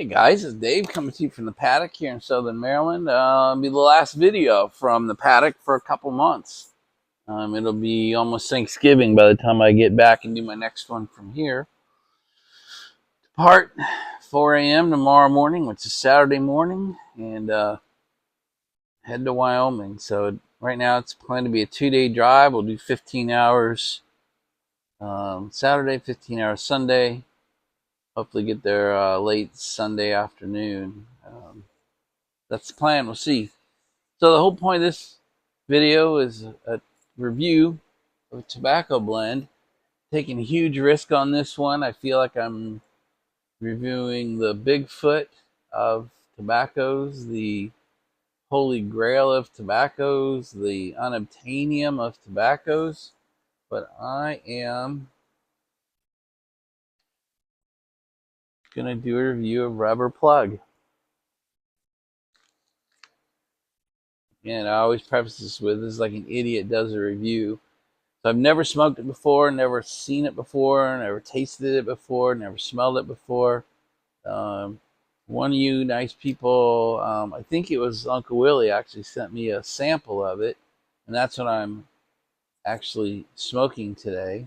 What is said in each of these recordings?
Hey guys, it's Dave coming to you from the paddock here in Southern Maryland. It'll be the last video from the paddock for a couple months. It'll be almost Thanksgiving by the time I get back and do my next one from here. Depart 4 a.m. tomorrow morning, which is Saturday morning, and head to Wyoming. So right now it's planned to be a 2-day drive. We'll do 15 hours Saturday, 15 hours Sunday. Hopefully get there late Sunday afternoon. That's the plan. We'll see. So the whole point of this video is a review of a tobacco blend. Taking a huge risk on this one. I feel like I'm reviewing the Bigfoot of tobaccos, the holy grail of tobaccos, the unobtainium of tobaccos. But I am going to do a review of Revor Plug. And I always preface this with, this is like an idiot does a review. So I've never smoked it before, never seen it before, never tasted it before, never smelled it before. One of you nice people, I think it was Uncle Willie, actually sent me a sample of it. And that's what I'm actually smoking today.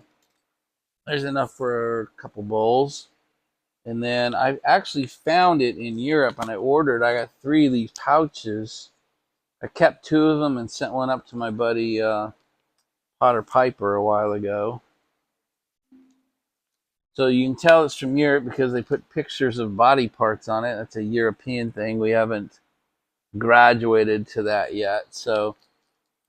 There's enough for a couple bowls. And then I actually found it in Europe, and I got 3 of these pouches. I kept 2 of them and sent one up to my buddy Potter Piper a while ago. So you can tell it's from Europe because they put pictures of body parts on it. That's a European thing. We haven't graduated to that yet. So,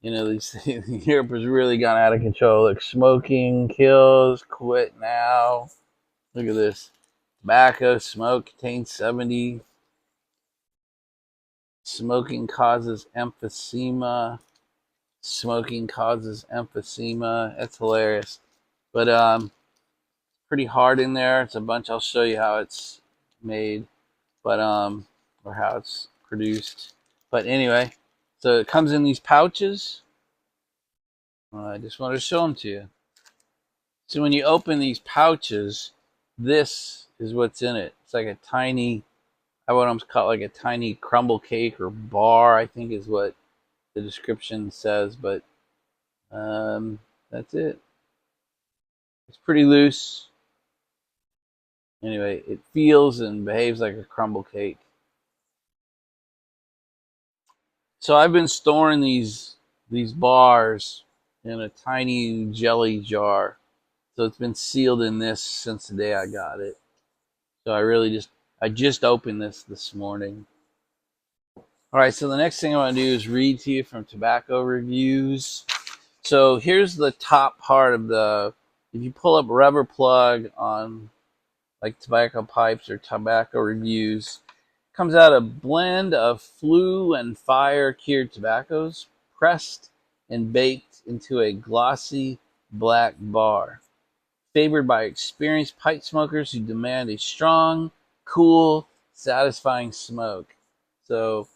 you know, Europe has really gone out of control. Like smoking kills, quit now. Look at this. Tobacco smoke contains 70. Smoking causes emphysema. Smoking causes emphysema. That's hilarious. But pretty hard in there. It's a bunch. I'll show you how it's made, but or how it's produced. But anyway, so it comes in these pouches. I just wanted to show them to you. So when you open these pouches, this is what's in it. It's like a tiny, I would almost call it like a tiny crumble cake or bar, I think is what the description says. But that's it. It's pretty loose. Anyway, it feels and behaves like a crumble cake. So I've been storing these bars in a tiny jelly jar. So it's been sealed in this since the day I got it. So I just opened this morning. All right, so the next thing I want to do is read to you from Tobacco Reviews. So here's the top part of if you pull up Revor Plug on like tobacco pipes or Tobacco Reviews, comes out a blend of flue and fire cured tobaccos pressed and baked into a glossy black bar, favored by experienced pipe smokers who demand a strong, cool, satisfying smoke. So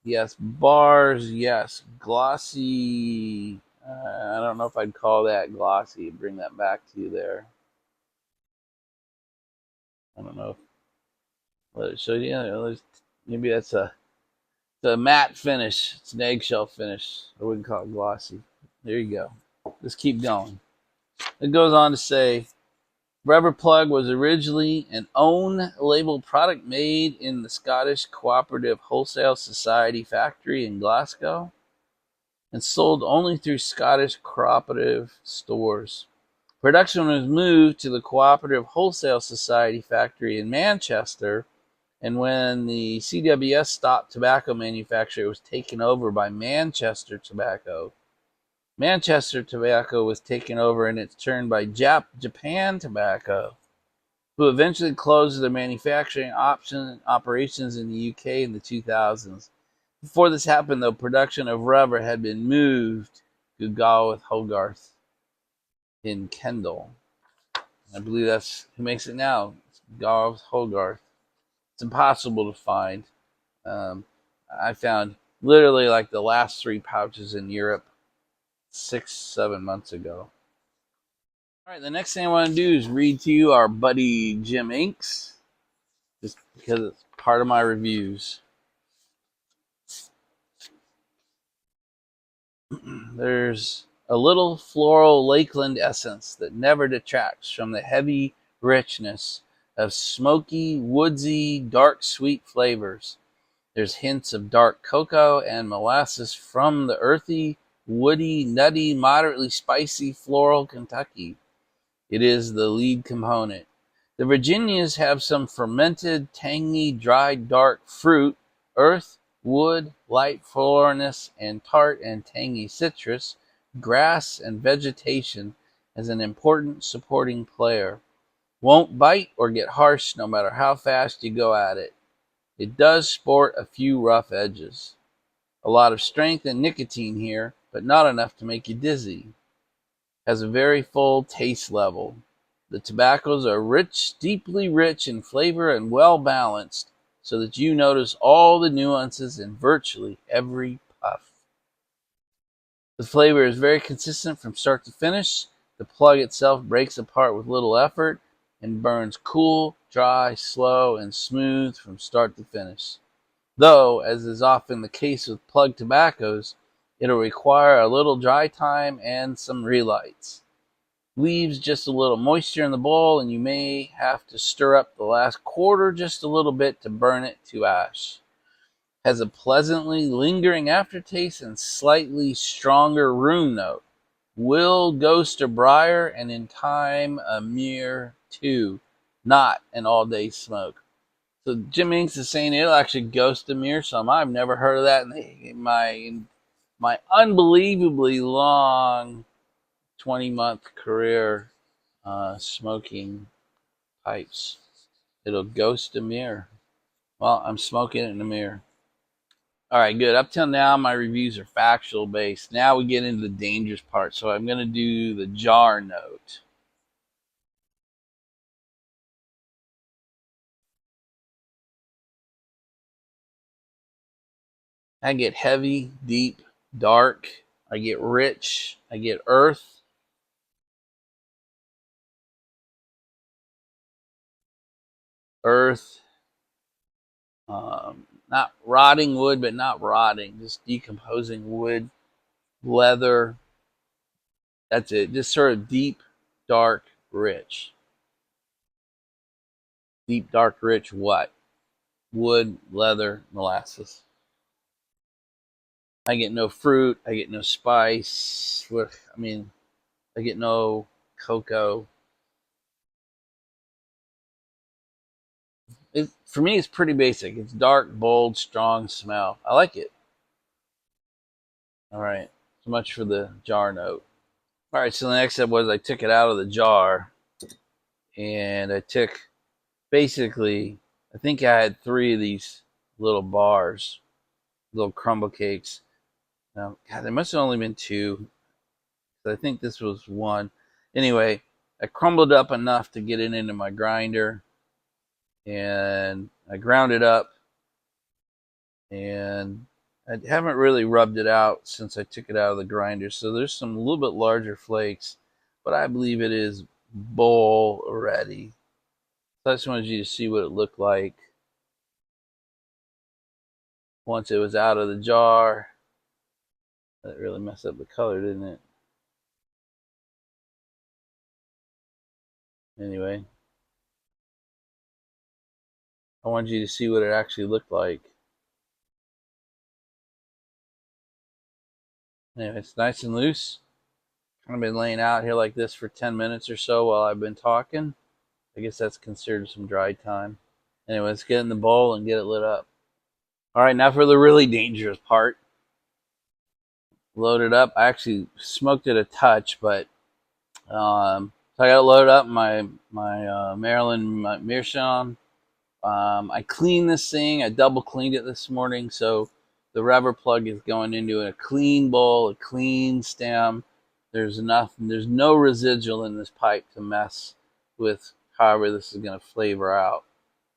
yes, bars, yes, glossy. I don't know if I'd call that glossy. Bring that back to you there. I don't know. So yeah, maybe that's a matte finish. It's an eggshell finish. I wouldn't call it glossy. There you go. Let's keep going. It goes on to say, Revor Plug was originally an own label product made in the Scottish Cooperative Wholesale Society factory in Glasgow and sold only through Scottish cooperative stores. Production was moved to the Cooperative Wholesale Society factory in Manchester, and when the CWS stopped tobacco manufacture, it was taken over by Manchester Tobacco. Manchester Tobacco was taken over in its turn by Japan Tobacco, who eventually closed their manufacturing operations in the UK in the 2000s. Before this happened, though, production of Revor had been moved to Galwith Hogarth in Kendal. I believe that's who makes it now. It's Galwith Hogarth. It's impossible to find. I found literally like the last 3 pouches in Europe 6-7 months ago. All right, the next thing I want to do is read to you our buddy Jim Inks. just because it's part of my reviews. There's a little floral lakeland essence that never detracts from the heavy richness of smoky, woodsy, dark sweet flavors. There's hints of dark cocoa and molasses from the earthy, woody, nutty, moderately spicy floral Kentucky. It is the lead component. The Virginias have some fermented, tangy, dried dark fruit, earth, wood, light floralness, and tart and tangy citrus, grass, and vegetation as an important supporting player. Won't bite or get harsh no matter how fast you go at it. It does sport a few rough edges. A lot of strength and nicotine here, but not enough to make you dizzy. Has a very full taste level. The tobaccos are rich, deeply rich in flavor and well balanced, so that you notice all the nuances in virtually every puff. The flavor is very consistent from start to finish. The plug itself breaks apart with little effort and burns cool, dry, slow, and smooth from start to finish. Though, as is often the case with plug tobaccos, it'll require a little dry time and some relights. Leaves just a little moisture in the bowl, and you may have to stir up the last quarter just a little bit to burn it to ash. Has a pleasantly lingering aftertaste and slightly stronger room note. Will ghost a briar, and in time a mere two, not an all-day smoke. So Jim Inks is saying it'll actually ghost a mere some. I've never heard of that in my unbelievably long 20-month career smoking pipes. It'll ghost a mirror. Well, I'm smoking it in a mirror. All right, good. Up till now, my reviews are factual based. Now we get into the dangerous part. So I'm going to do the jar note. I get heavy, deep, dark. I get rich. I get earth. Earth. Not rotting wood, but not rotting. Just decomposing wood. Leather. That's it. Just sort of deep, dark, rich. Deep, dark, rich what? Wood, leather, molasses. I get no fruit. I get no spice. I get no cocoa. For me, it's pretty basic. It's dark, bold, strong smell. I like it. All right. So much for the jar note. All right. So the next step was I took it out of the jar and I took basically, I think I had 3 of these little bars, little crumble cakes. Now, God, there must have only been 2. I think this was 1. Anyway, I crumbled up enough to get it into my grinder, and I ground it up, and I haven't really rubbed it out since I took it out of the grinder. So there's some a little bit larger flakes, but I believe it is bowl ready. So I just wanted you to see what it looked like once it was out of the jar. That really messed up the color, didn't it? Anyway, I wanted you to see what it actually looked like. Anyway, it's nice and loose. I've been laying out here like this for 10 minutes or so while I've been talking. I guess that's considered some dry time. Anyway, let's get in the bowl and get it lit up. All right, now for the really dangerous part. Load it up. I actually smoked it a touch, but so I got it loaded up. My Maryland Meerschaum. I cleaned this thing. I double cleaned it this morning, so the Revor Plug is going into a clean bowl, a clean stem. There's no residual in this pipe to mess with however this is going to flavor out.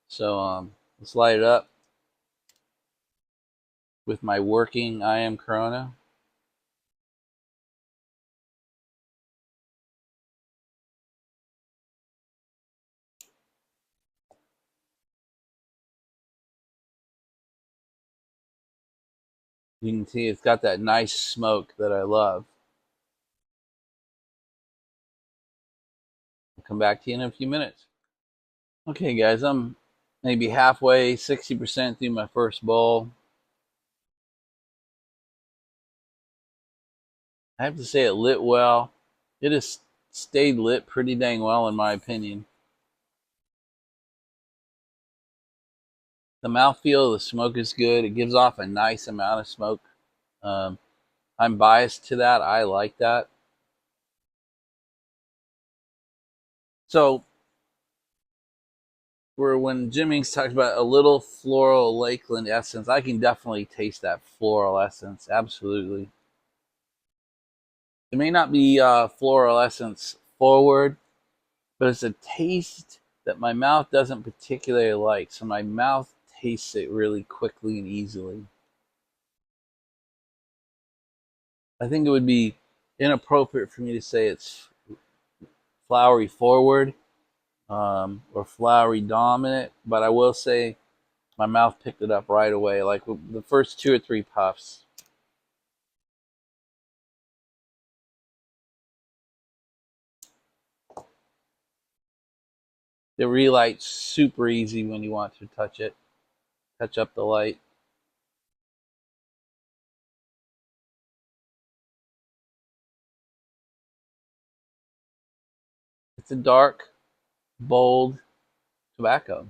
So let's light it up with my working I Am Corona. You can see it's got that nice smoke that I love. I'll come back to you in a few minutes. Okay, guys, I'm maybe halfway, 60% through my first bowl. I have to say it lit well. It has stayed lit pretty dang well, in my opinion. The mouthfeel of the smoke is good. It gives off a nice amount of smoke. Um, I'm biased to that. I like that. So, when Jimmy's talks about a little floral Lakeland essence, I can definitely taste that floral essence. Absolutely. It may not be floral essence forward, but it's a taste that my mouth doesn't particularly like. So my mouth tastes it really quickly and easily. I think it would be inappropriate for me to say it's flowery forward or flowery dominant, but I will say my mouth picked it up right away, like the first 2 or 3 puffs. The relight's super easy when you want to touch it, touch up the light. It's a dark, bold tobacco.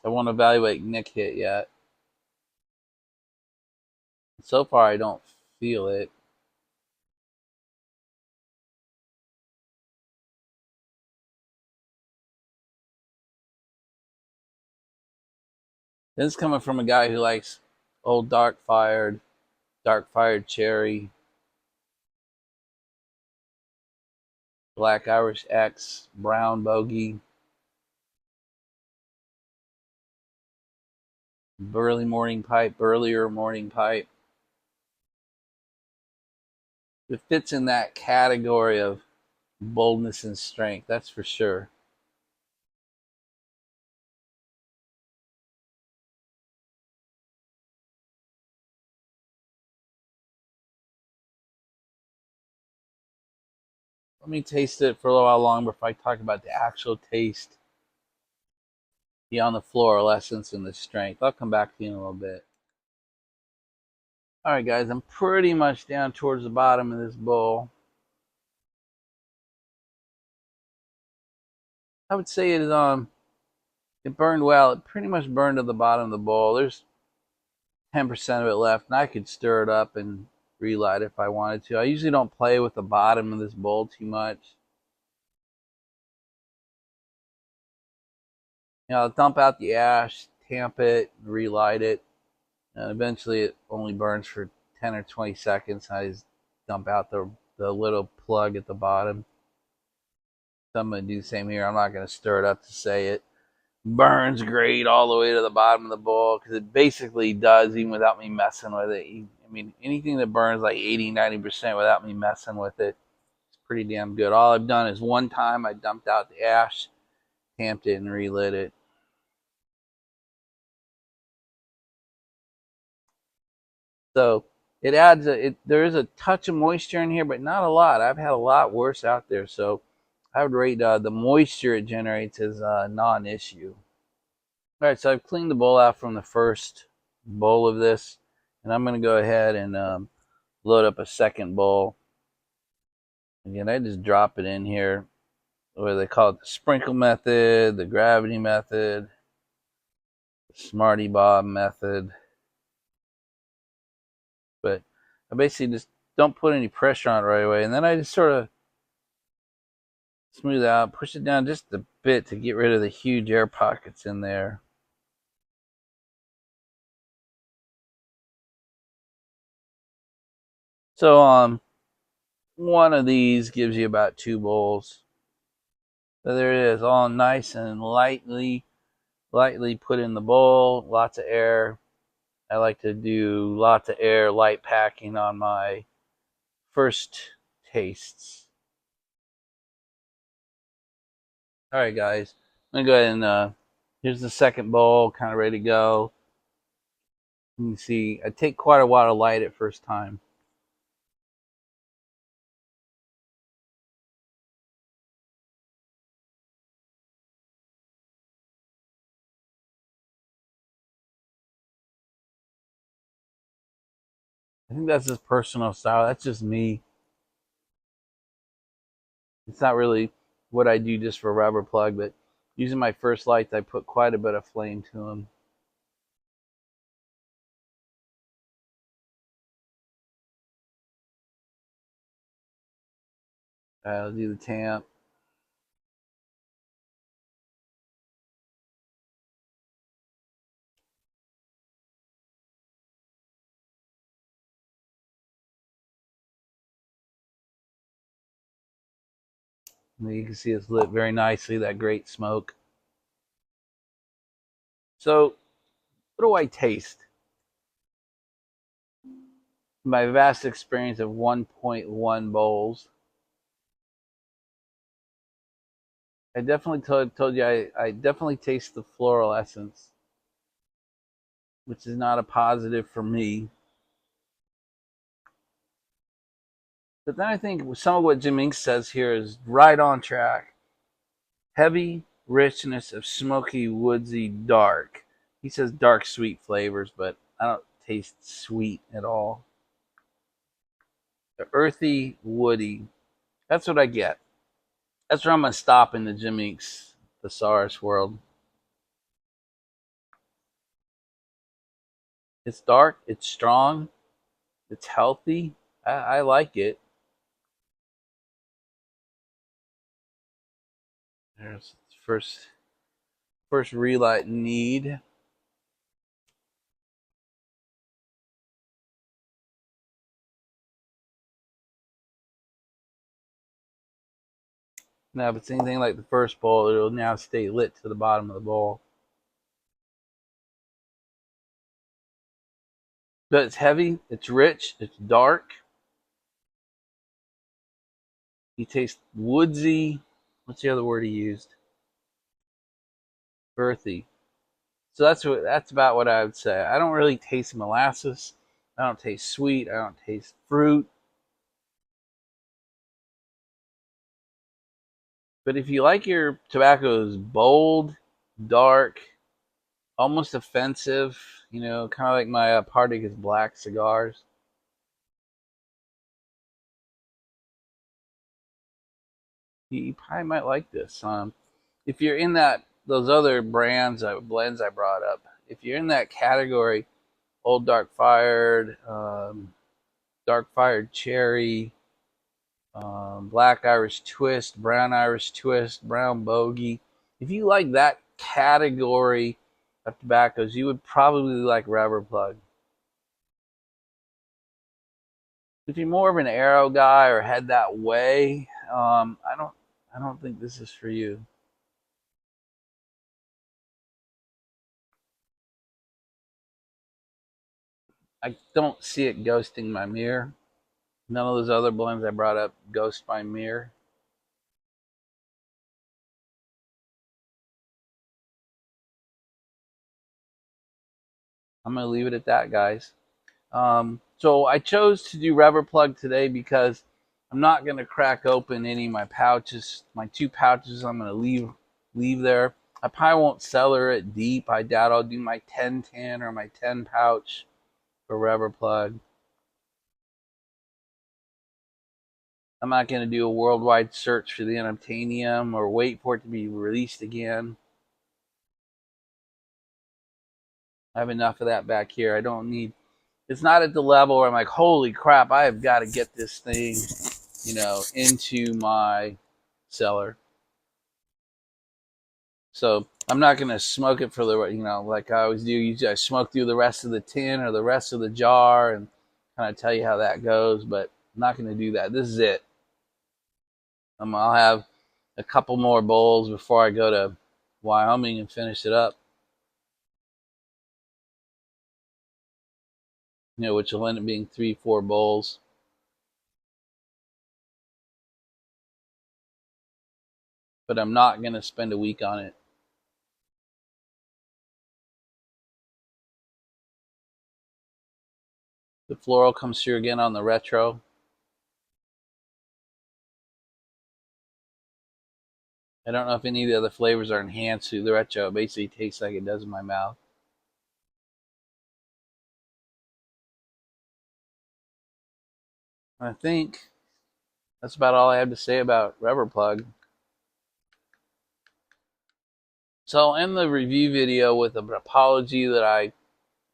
I won't evaluate Nick hit yet. So far, I don't feel it. This is coming from a guy who likes old dark fired cherry, black Irish X, brown bogey, burlier morning pipe. It fits in that category of boldness and strength, that's for sure. Let me taste it for a little while longer before I talk about the actual taste beyond the floral essence and the strength. I'll come back to you in a little bit. All right, guys, I'm pretty much down towards the bottom of this bowl. I would say it burned well. It pretty much burned to the bottom of the bowl. There's 10% of it left, and I could stir it up and relight if I wanted to. I usually don't play with the bottom of this bowl too much. I'll dump out the ash, tamp it, relight it, and eventually it only burns for 10 or 20 seconds. I just dump out the little plug at the bottom. So I'm going to do the same here. I'm not going to stir it up to say it burns great all the way to the bottom of the bowl, because it basically does, even without me messing with it. I mean, anything that burns like 80-90% without me messing with it, it's pretty damn good. All I've done is one time I dumped out the ash, tamped it, and relit it. So it adds there is a touch of moisture in here, but not a lot. I've had a lot worse out there, so I would rate the moisture it generates as a non-issue. All right, so I've cleaned the bowl out from the first bowl of this, and I'm going to go ahead and load up a second bowl. Again, I just drop it in here, what they call it, the sprinkle method, the gravity method, the Smarty Bob method. But I basically just don't put any pressure on it right away, and then I just sort of smooth out, push it down just a bit to get rid of the huge air pockets in there. So one of these gives you about 2 bowls. So there it is, all nice and lightly put in the bowl, lots of air. I like to do lots of air, light packing on my first tastes. All right, guys, I'm gonna go ahead and Here's the second bowl, kind of ready to go. You can see I take quite a while to light it first time. I think that's his personal style. That's just me. It's not really what I do just for Revor Plug, but using my first lights, I put quite a bit of flame to them. I'll do the tamp. And you can see it's lit very nicely, that great smoke. So, what do I taste? My vast experience of 1.1 bowls. I definitely told you I definitely taste the floral essence, which is not a positive for me. But then I think some of what Jim Inks says here is right on track. Heavy richness of smoky, woodsy, dark. He says dark, sweet flavors, but I don't taste sweet at all. The earthy, woody. That's what I get. That's where I'm going to stop in the Jim Inks Thesaurus world. It's dark, it's strong, it's healthy. I like it. There's first relight need. Now, if it's anything like the first bowl, it'll now stay lit to the bottom of the bowl. But it's heavy, it's rich, it's dark. You taste woodsy. What's the other word he used? Earthy. So that's about what I would say. I don't really taste molasses. I don't taste sweet. I don't taste fruit. But if you like your tobaccos bold, dark, almost offensive, kind of like my Partagas black cigars, you probably might like this. If you're in those other blends I brought up, if you're in that category, old dark fired cherry, black Irish twist, brown bogey. If you like that category of tobaccos, you would probably like Revor Plug. If you're more of an arrow guy or head that way, I don't think this is for you. I don't see it ghosting my mirror. None of those other blends I brought up ghost my mirror. I'm gonna leave it at that, guys. So I chose to do Revor Plug today because I'm not going to crack open any of my pouches. My two pouches I'm going to leave there. I probably won't cellar it deep. I doubt I'll do my 10-10 or my 10 pouch for Revor Plug. I'm not going to do a worldwide search for the unobtainium or wait for it to be released again. I have enough of that back here. I don't need. It's not at the level where I'm like, holy crap, I have got to get this thing, into my cellar. So I'm not going to smoke it for like I always do. Usually I smoke through the rest of the tin or the rest of the jar and kind of tell you how that goes, but I'm not going to do that. This is it. I'll have a couple more bowls before I go to Wyoming and finish it up, which will end up being 3-4 bowls. But I'm not going to spend a week on it. The floral comes through again on the retro. I don't know if any of the other flavors are enhanced through the retro. It basically tastes like it does in my mouth. I think that's about all I have to say about Revor Plug. So I'll end the review video with an apology that I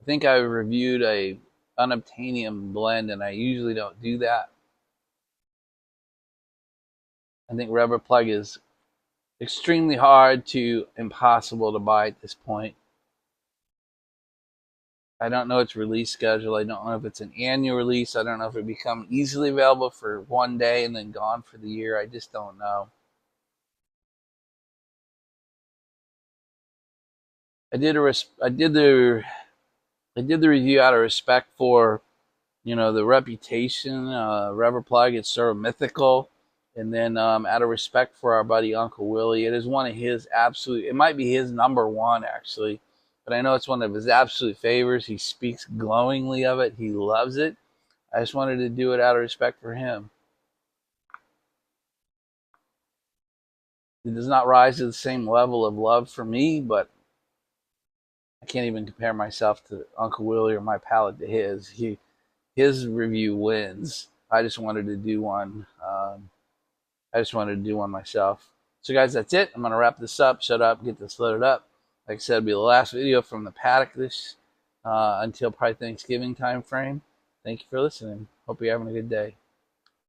think I reviewed a unobtainium blend, and I usually don't do that. I think Revor Plug is extremely hard to impossible to buy at this point. I don't know its release schedule. I don't know if it's an annual release. I don't know if it becomes easily available for one day and then gone for the year. I just don't know. I did the review out of respect for the reputation. Revor Plug, it's sort of mythical, and then out of respect for our buddy Uncle Willie, it is one of his absolute. It might be his number one actually, but I know it's one of his absolute favorites. He speaks glowingly of it. He loves it. I just wanted to do it out of respect for him. It does not rise to the same level of love for me, but I can't even compare myself to Uncle Willie or my palate to his. His review wins. I just wanted to do one. I just wanted to do one myself. So guys, that's it. I'm gonna wrap this up. Shut up. Get this loaded up. Like I said, it'll be the last video from the paddock this until probably Thanksgiving time frame. Thank you for listening. Hope you're having a good day.